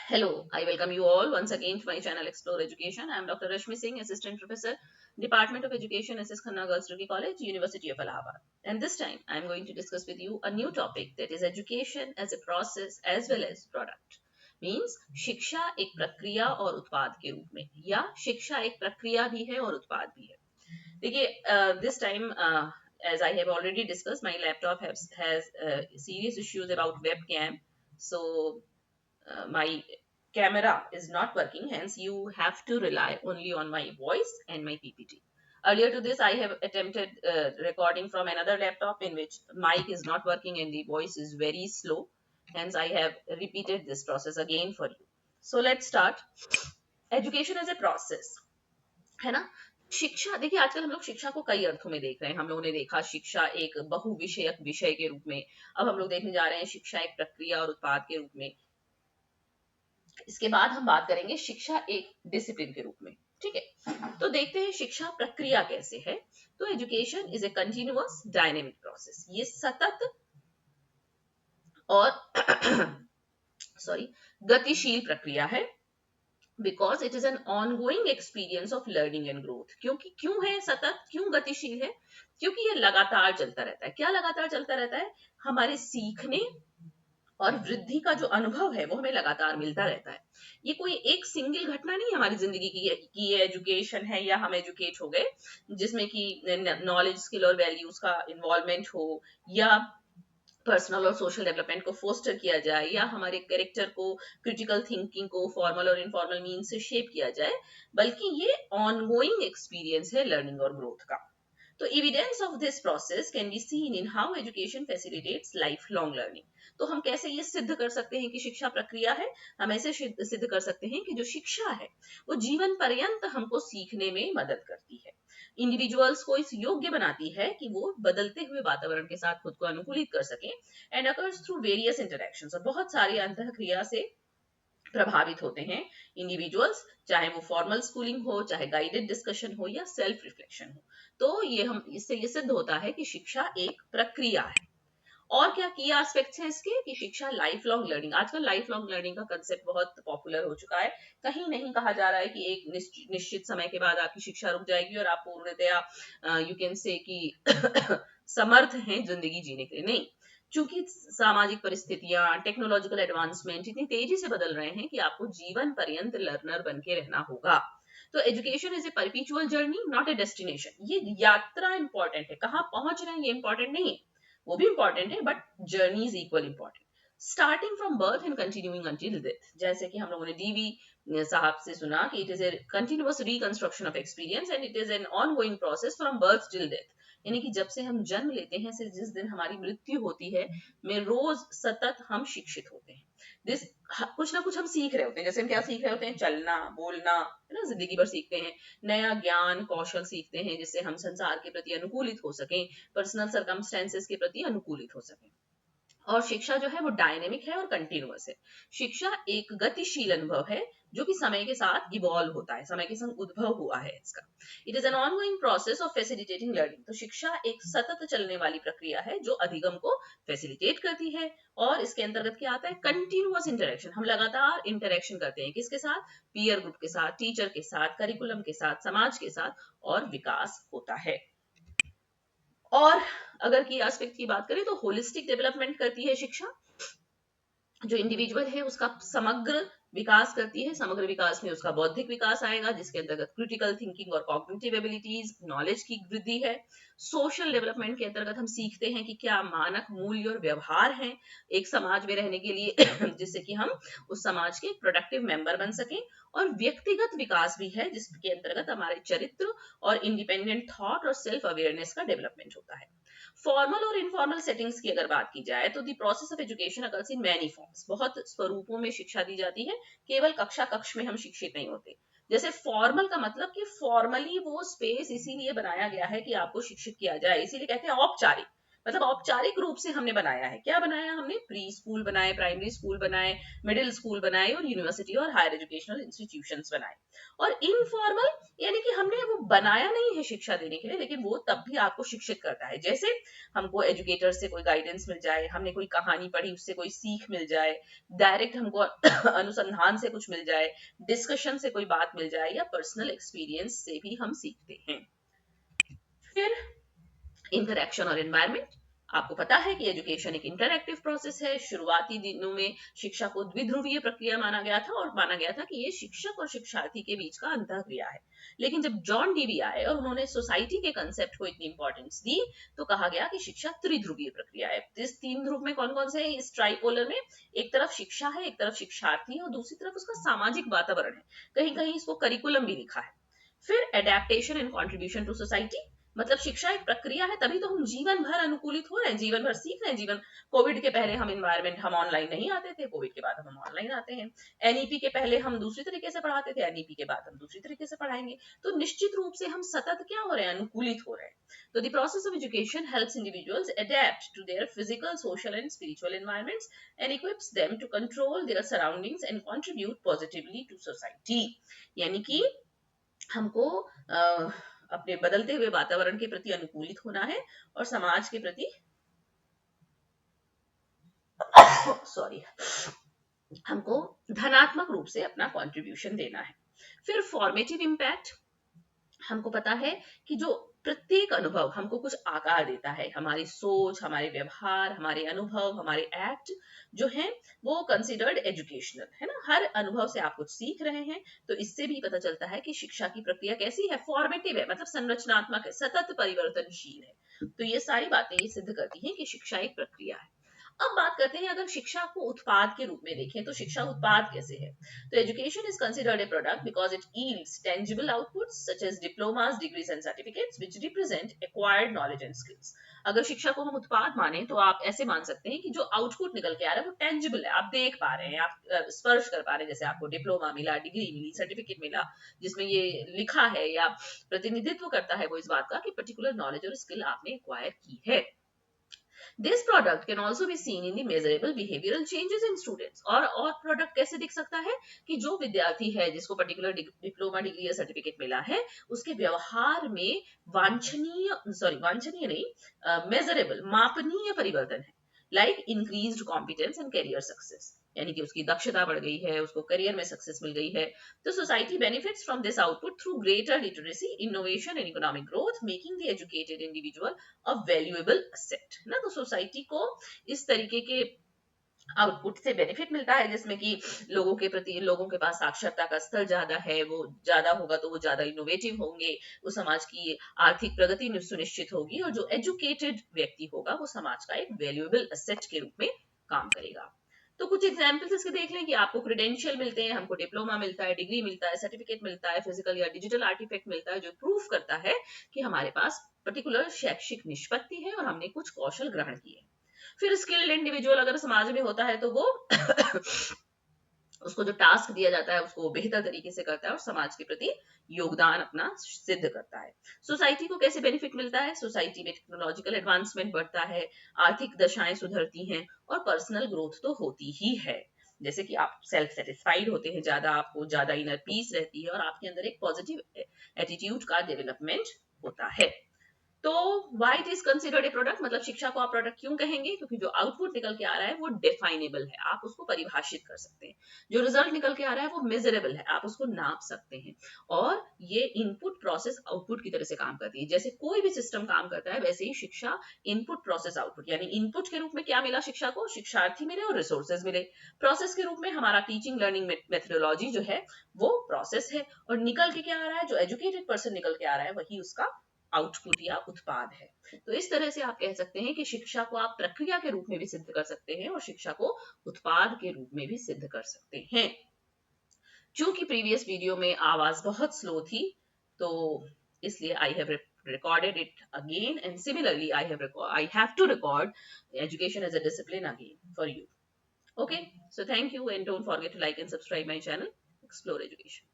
Hello, I welcome you all once again to my channel Explore Education. I am Dr. Rashmi Singh, Assistant Professor, Department of Education, SS Khanna Girls Degree College, University of Allahabad. And this time I am going to discuss with you a new topic, that is education as a process as well as product. Means शिक्षा एक प्रक्रिया और उत्पाद के रूप में, या शिक्षा एक प्रक्रिया भी है और उत्पाद भी है. देखिए, this time as I have already discussed, my laptop has serious issues about webcam. So my camera is not working, hence you have to rely only on my voice and my PPT. Earlier to this, I have attempted recording from another laptop in which mic is not working and the voice is very slow. Hence, I have repeated this process again for you. So let's start. Education as a process, है ना. शिक्षा, देखिए आजकल हम लोग शिक्षा को कई अर्थों में देख रहे हैं. हम लोगों ने देखा शिक्षा एक बहुविषयक विषय के रूप में. अब हम लोग देखने जा रहे हैं शिक्षा एक प्रक्रिया और उत्पाद के रूप में. इसके बाद हम बात करेंगे शिक्षा एक डिसिप्लिन के रूप में. ठीक है, तो देखते हैं शिक्षा प्रक्रिया कैसे है. तो education is a continuous dynamic process. ये सतत और सॉरी गतिशील प्रक्रिया है. Because it is an ongoing experience of learning and growth. क्यों है सतत, क्यों गतिशील है? क्योंकि ये लगातार चलता रहता है. क्या लगातार चलता रहता है? हमारे सीखने और वृद्धि का जो अनुभव है वो हमें लगातार मिलता रहता है. ये कोई एक सिंगल घटना नहीं है हमारी जिंदगी की ये एजुकेशन है या हम एजुकेट हो गए, जिसमें कि नॉलेज, स्किल और वैल्यूज का इन्वॉल्वमेंट हो, या पर्सनल और सोशल डेवलपमेंट को फोस्टर किया जाए, या हमारे कैरेक्टर को, क्रिटिकल थिंकिंग को फॉर्मल और इनफॉर्मल मीन से शेप किया जाए, बल्कि ये ऑनगोइंग एक्सपीरियंस है लर्निंग और ग्रोथ का. तो evidence of this process can be seen in how education facilitates lifelong learning. तो हम कैसे ये सिद्ध कर सकते हैं कि शिक्षा प्रक्रिया है? हम ऐसे सिद्ध कर सकते हैं कि जो शिक्षा है वो जीवन पर्यंत हमको सीखने में मदद करती है, इंडिविजुअल्स को इस योग्य बनाती है कि वो बदलते हुए वातावरण के साथ खुद को अनुकूलित कर सकें, and occurs through various interactions, और बहुत सारी अंतः क्रिया से प्रभावित होते हैं इंडिविजुअल्स, चाहे वो फॉर्मल स्कूलिंग हो, चाहे गाइडेड डिस्कशन हो, या सेल्फ रिफ्लेक्शन हो. तो ये हम इससे ये सिद्ध होता है कि शिक्षा एक प्रक्रिया है. और क्या की एस्पेक्ट्स हैं इसके, कि शिक्षा लाइफ लॉन्ग लर्निंग. आजकल लाइफ लॉन्ग लर्निंग का कंसेप्ट बहुत पॉपुलर हो चुका है. कहीं नहीं कहा जा रहा है कि एक निश्चित समय के बाद आपकी शिक्षा रुक जाएगी और आप पूर्णतया यू कैन से कि समर्थ हैं जिंदगी जीने के लिए. नहीं, चूंकि सामाजिक परिस्थितियां, टेक्नोलॉजिकल एडवांसमेंट इतनी तेजी से बदल रहे हैं कि आपको जीवन पर्यंत लर्नर बन के रहना होगा. तो education is a perpetual journey, not a destination. ये यात्रा इंपॉर्टेंट है, कहाँ पहुंच रहे हैं ये इंपॉर्टेंट नहीं है, वो भी इंपॉर्टेंट है, but journey is equal important. Starting from birth and continuing until death. जैसे कि हम लोगों ने डीवी साहब से सुना कि it is a continuous reconstruction of experience and it is an ongoing process from birth till death. यानी कि जब से हम जन्म लेते हैं से जिस दिन हमारी मृत्यु होती है, में रोज सतत हम शिक्षित होते हैं. दिस कुछ ना कुछ हम सीख रहे होते हैं. जैसे हम क्या सीख रहे होते हैं? चलना, बोलना, है ना, जिंदगी भर सीखते हैं. नया ज्ञान कौशल सीखते हैं जिससे हम संसार के प्रति अनुकूलित हो सकें, पर्सनल सर्कमस्टेंसेस के प्रति अनुकूलित हो सकें. और शिक्षा जो है वो डायनेमिक है और कंटिन्यूअस है. शिक्षा एक गतिशील अनुभव है जो कि समय के साथ इवॉल्व होता है, समय के संग उद्भव हुआ है इसका. It is an ongoing process of facilitating learning. तो शिक्षा एक सतत चलने वाली प्रक्रिया है जो अधिगम को फैसिलिटेट करती है. और इसके अंतर्गत क्या आता है? Continuous interaction. हम लगातार इंटरेक्शन करते हैं. किसके साथ? पीयर ग्रुप के साथ, टीचर के साथ, करिकुलम के साथ, समाज के साथ, और विकास होता है. और अगर की एस्पेक्ट की बात करें तो होलिस्टिक डेवलपमेंट करती है शिक्षा. जो इंडिविजुअल है उसका समग्र विकास करती है. समग्र विकास में उसका बौद्धिक विकास आएगा, जिसके अंतर्गत क्रिटिकल थिंकिंग और कॉग्निटिव एबिलिटीज, नॉलेज की वृद्धि है. सोशल डेवलपमेंट के अंतर्गत हम सीखते हैं कि क्या मानक मूल्य और व्यवहार हैं एक समाज में रहने के लिए जिससे कि हम उस समाज के प्रोडक्टिव मेंबर बन सकें. और व्यक्तिगत विकास भी है जिसके अंतर्गत हमारे चरित्र और इंडिपेंडेंट थॉट और सेल्फ अवेयरनेस का डेवलपमेंट होता है. फॉर्मल और इनफॉर्मल सेटिंग्स की अगर बात की जाए तो the process of education occurs in many forms. बहुत स्वरूपों में शिक्षा दी जाती है, केवल कक्षा कक्ष में हम शिक्षित नहीं होते. जैसे फॉर्मल का मतलब कि फॉर्मली वो स्पेस इसीलिए बनाया गया है कि आपको शिक्षित किया जाए, इसीलिए कहते हैं औपचारिक. मतलब औपचारिक रूप से हमने बनाया है। क्या बनाया हमने? प्री स्कूल बनाए, प्राइमरी स्कूल बनाए, मिडिल स्कूल बनाए और यूनिवर्सिटी और हायर एजुकेशनल इंस्टीट्यूशंस बनाए। और इनफॉर्मल यानी कि हमने वो बनाया नहीं है शिक्षा देने के लिए, लेकिन वो तब भी आपको शिक्षित करता है। जैसे हमको एजुकेटर से कोई गाइडेंस मिल जाए, हमने कोई कहानी पढ़ी उससे कोई सीख मिल जाए, डायरेक्ट हमको अनुसंधान से कुछ मिल जाए, डिस्कशन से कोई बात मिल जाए, या पर्सनल एक्सपीरियंस से भी हम सीखते हैं। फिर इंटरैक्शन और एनवायरनमेंट। आपको पता है कि एजुकेशन एक इंटरैक्टिव प्रोसेस है। शुरुआती दिनों में शिक्षा को द्विध्रुवीय प्रक्रिया माना गया था, और माना गया था कि ये शिक्षक और शिक्षार्थी के बीच का अंतःक्रिया है। लेकिन जब जॉन डीवी आए और उन्होंने सोसाइटी के कंसेप्ट को इतनी इंपॉर्टेंस दी, तो कहा गया कि शिक्षा त्रिध्रुवीय प्रक्रिया है। इस तीन ध्रुव में कौन कौन से हैं? इस ट्राइपोलर में एक तरफ शिक्षा है, एक तरफ शिक्षार्थी है, और दूसरी तरफ उसका सामाजिक वातावरण है। कहीं कहीं इसको करिकुलम भी लिखा है। फिर adaptation and contribution to society, मतलब शिक्षा एक प्रक्रिया है, तभी तो हम जीवन भर अनुकूलित हो रहे हैं, जीवन भर सीख रहे हैं। जीवन कोविड के पहले हम इन्वायरमेंट हम ऑनलाइन नहीं आते थे, कोविड के बाद हम ऑनलाइन आते हैं। एनईपी के पहले हम दूसरी तरीके से पढ़ाते थे, एनईपी के बाद हम दूसरी तरीके से पढ़ाएंगे। तो निश्चित रूप से हम सतत क्या हो रहे हैं? अनुकूलित हो रहे हैं। तो the process of education helps individuals adapt to their physical, social and spiritual environments and equips them to control their surroundings and contribute positively to society. यानी कि हमको अपने बदलते हुए वातावरण के प्रति अनुकूलित होना है और समाज के प्रति सॉरी हमको धनात्मक रूप से अपना कंट्रीब्यूशन देना है। फिर फॉर्मेटिव इम्पैक्ट। हमको पता है कि जो प्रत्येक अनुभव हमको कुछ आकार देता है, हमारी सोच, हमारे व्यवहार, हमारे अनुभव, हमारे एक्ट जो हैं वो कंसिडर्ड एजुकेशनल है ना। हर अनुभव से आप कुछ सीख रहे हैं, तो इससे भी पता चलता है कि शिक्षा की प्रक्रिया कैसी है? फॉर्मेटिव है, मतलब संरचनात्मक है, सतत परिवर्तनशील है। तो ये सारी बातें ये सिद्ध करती हैं कि शिक्षा एक प्रक्रिया है। अब बात करते हैं, अगर शिक्षा को उत्पाद के रूप में देखें तो शिक्षा उत्पाद कैसे है? तो education is considered a product because it yields tangible outputs such as diplomas, degrees and certificates which represent acquired knowledge and skills. अगर शिक्षा को हम उत्पाद माने तो आप ऐसे मान सकते हैं कि जो आउटपुट निकल के आ रहा है वो टेंजिबल है, आप देख पा रहे हैं, आप स्पर्श कर पा रहे हैं। जैसे आपको डिप्लोमा मिला, डिग्री मिली, सर्टिफिकेट मिला, जिसमें ये लिखा है या प्रतिनिधित्व करता है वो इस बात का कि पर्टिकुलर नॉलेज और स्किल आपने एक्वायर की है। This product can also be seen in the measurable behavioral changes in students. और प्रोडक्ट कैसे दिख सकता है? कि जो विद्यार्थी है जिसको पर्टिकुलर डिप्लोमा, डिग्री या सर्टिफिकेट मिला है, उसके व्यवहार में वांछनीय नहीं, मेजरेबल, मापनीय परिवर्तन है। Like increased competence and career success, यानी कि उसकी दक्षता बढ़ गई है, उसको करियर में सक्सेस मिल गई है। तो society benefits from this output through greater literacy, innovation and economic growth, making the educated individual a valuable asset ना। तो सोसाइटी को इस तरीके के आउटपुट से बेनिफिट मिलता है, जिसमें कि लोगों के प्रति, लोगों के पास साक्षरता का स्तर ज्यादा है, वो ज्यादा होगा तो वो ज्यादा इनोवेटिव होंगे, वो समाज की आर्थिक प्रगति सुनिश्चित होगी, और जो एजुकेटेड व्यक्ति होगा वो समाज का एक वैल्यूएबल एसेट के रूप में काम करेगा। तो कुछ एग्जाम्पल्स इसके देख लें कि आपको क्रेडेंशियल मिलते हैं, हमको डिप्लोमा मिलता है, डिग्री मिलता है, सर्टिफिकेट मिलता है, फिजिकल या डिजिटल आर्टिफैक्ट मिलता है, जो प्रूफ करता है कि हमारे पास पर्टिकुलर शैक्षिक निष्पत्ति है और हमने कुछ कौशल ग्रहण किए। फिर स्किल्ड इंडिविजुअल अगर समाज में होता है तो वो उसको जो टास्क दिया जाता है उसको बेहतर तरीके से करता है और समाज के प्रति योगदान अपना सिद्ध करता है। सोसाइटी को कैसे बेनिफिट मिलता है? सोसाइटी में टेक्नोलॉजिकल एडवांसमेंट बढ़ता है, आर्थिक दशाएं सुधरती हैं और पर्सनल ग्रोथ तो होती ही है। जैसे कि आप सेल्फ सेटिस्फाइड होते हैं ज्यादा, आपको ज्यादा इनर पीस रहती है और आपके अंदर एक पॉजिटिव एटीट्यूड का डेवलपमेंट होता है। तो why it is considered a product, मतलब शिक्षा को आप प्रोडक्ट क्यों कहेंगे? क्योंकि जो आउटपुट निकल के आ रहा है वो डिफाइनेबल है, आप उसको परिभाषित कर सकते हैं। जो रिजल्ट निकल के आ रहा है वो मेजरेबल है, आप उसको नाप सकते हैं। और ये इनपुट प्रोसेस आउटपुट की तरह से काम करती है। जैसे कोई भी सिस्टम काम करता है, वैसे ही शिक्षा इनपुट प्रोसेस आउटपुट, यानी इनपुट के रूप में क्या मिला शिक्षा को? शिक्षार्थी मिले और रिसोर्सेज मिले। प्रोसेस के रूप में हमारा टीचिंग लर्निंग मेथोडोलॉजी जो है वो प्रोसेस है, और निकल के क्या आ रहा है? जो एजुकेटेड पर्सन निकल के आ रहा है वही उसका आउटपुट या उत्पाद है। तो इस तरह से आप कह सकते हैं कि शिक्षा को आप प्रक्रिया के रूप में भी सिद्ध कर सकते हैं और शिक्षा को उत्पाद के रूप में भी सिद्ध कर सकते हैं। चूंकि प्रीवियस वीडियो में आवाज बहुत स्लो थी, तो इसलिए I have recorded it again, and similarly I have to record education as a discipline again for you. Okay, so thank you, and don't forget to like and subscribe my channel, Explore Education.